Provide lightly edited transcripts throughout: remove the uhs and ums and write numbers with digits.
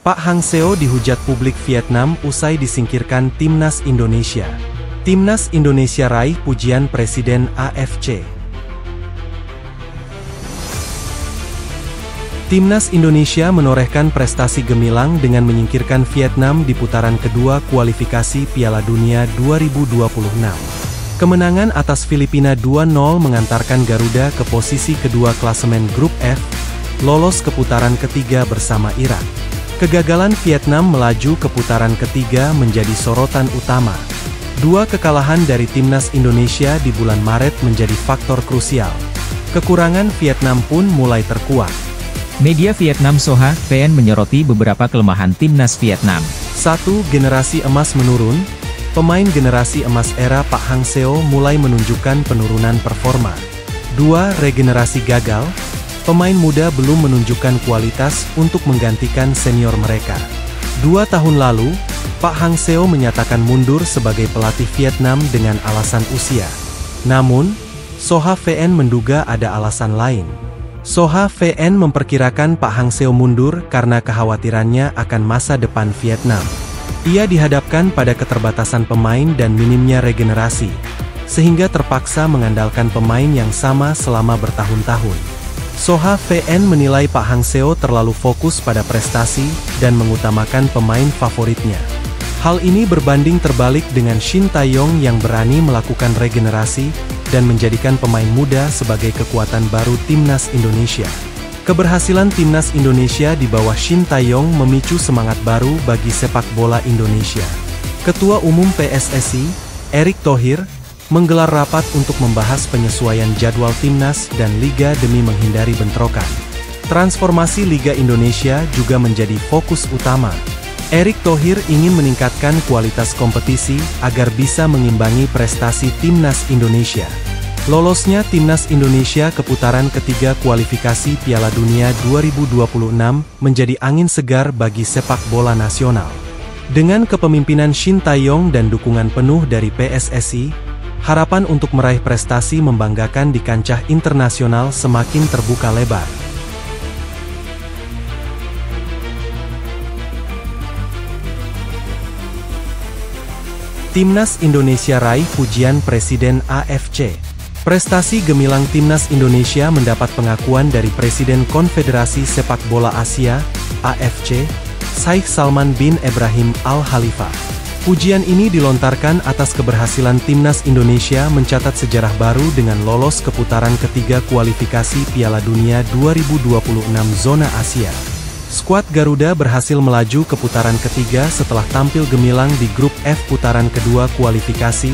Pak Hang Seo dihujat publik Vietnam usai disingkirkan Timnas Indonesia. Timnas Indonesia raih pujian Presiden AFC. Timnas Indonesia menorehkan prestasi gemilang dengan menyingkirkan Vietnam di putaran kedua kualifikasi Piala Dunia 2026. Kemenangan atas Filipina 2-0 mengantarkan Garuda ke posisi kedua klasemen Grup F, lolos ke putaran ketiga bersama Irak. Kegagalan Vietnam melaju ke putaran ketiga menjadi sorotan utama. Dua kekalahan dari Timnas Indonesia di bulan Maret menjadi faktor krusial. Kekurangan Vietnam pun mulai terkuak. Media Vietnam Soha VN menyoroti beberapa kelemahan Timnas Vietnam. 1. Generasi emas menurun. Pemain generasi emas era Pak Hang Seo mulai menunjukkan penurunan performa. 2. Regenerasi gagal. Pemain muda belum menunjukkan kualitas untuk menggantikan senior mereka. 2 tahun lalu, Pak Hang Seo menyatakan mundur sebagai pelatih Vietnam dengan alasan usia. Namun, Soha VN menduga ada alasan lain. Soha VN memperkirakan Pak Hang Seo mundur karena kekhawatirannya akan masa depan Vietnam. Ia dihadapkan pada keterbatasan pemain dan minimnya regenerasi, sehingga terpaksa mengandalkan pemain yang sama selama bertahun-tahun. Soha VN menilai Pak Hang Seo terlalu fokus pada prestasi dan mengutamakan pemain favoritnya. Hal ini berbanding terbalik dengan Shin Tae-yong yang berani melakukan regenerasi dan menjadikan pemain muda sebagai kekuatan baru Timnas Indonesia. Keberhasilan Timnas Indonesia di bawah Shin Tae-yong memicu semangat baru bagi sepak bola Indonesia. Ketua Umum PSSI, Erick Thohir, menggelar rapat untuk membahas penyesuaian jadwal Timnas dan Liga demi menghindari bentrokan. Transformasi Liga Indonesia juga menjadi fokus utama. Erick Thohir ingin meningkatkan kualitas kompetisi agar bisa mengimbangi prestasi Timnas Indonesia. Lolosnya Timnas Indonesia ke putaran ketiga kualifikasi Piala Dunia 2026 menjadi angin segar bagi sepak bola nasional. Dengan kepemimpinan Shin Tae-yong dan dukungan penuh dari PSSI, harapan untuk meraih prestasi membanggakan di kancah internasional semakin terbuka lebar. Timnas Indonesia raih pujian Presiden AFC. Prestasi gemilang Timnas Indonesia mendapat pengakuan dari Presiden Konfederasi Sepak Bola Asia, AFC, Sheikh Salman bin Ibrahim Al Khalifa. Pujian ini dilontarkan atas keberhasilan Timnas Indonesia mencatat sejarah baru dengan lolos ke putaran ketiga kualifikasi Piala Dunia 2026 zona Asia. Skuad Garuda berhasil melaju ke putaran ketiga setelah tampil gemilang di Grup F putaran kedua kualifikasi,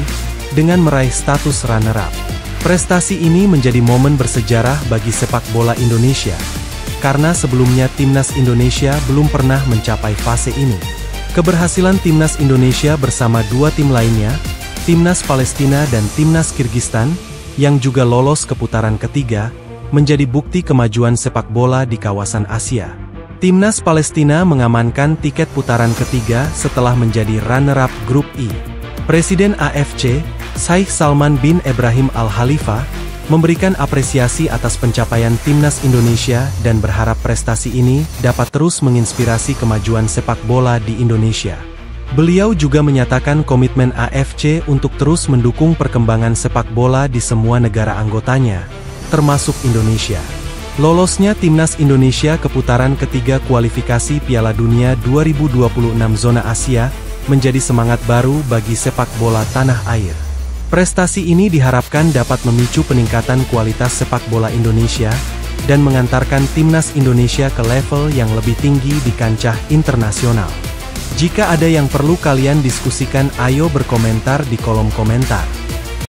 dengan meraih status runner-up. Prestasi ini menjadi momen bersejarah bagi sepak bola Indonesia, karena sebelumnya Timnas Indonesia belum pernah mencapai fase ini. Keberhasilan Timnas Indonesia bersama dua tim lainnya, Timnas Palestina dan Timnas Kirgistan, yang juga lolos ke putaran ketiga, menjadi bukti kemajuan sepak bola di kawasan Asia. Timnas Palestina mengamankan tiket putaran ketiga setelah menjadi runner-up Grup I. Presiden AFC, Sheikh Salman bin Ibrahim Al Khalifa, memberikan apresiasi atas pencapaian Timnas Indonesia dan berharap prestasi ini dapat terus menginspirasi kemajuan sepak bola di Indonesia. Beliau juga menyatakan komitmen AFC untuk terus mendukung perkembangan sepak bola di semua negara anggotanya, termasuk Indonesia. Lolosnya Timnas Indonesia ke putaran ketiga kualifikasi Piala Dunia 2026 zona Asia menjadi semangat baru bagi sepak bola tanah air. Prestasi ini diharapkan dapat memicu peningkatan kualitas sepak bola Indonesia dan mengantarkan Timnas Indonesia ke level yang lebih tinggi di kancah internasional. Jika ada yang perlu kalian diskusikan, ayo berkomentar di kolom komentar.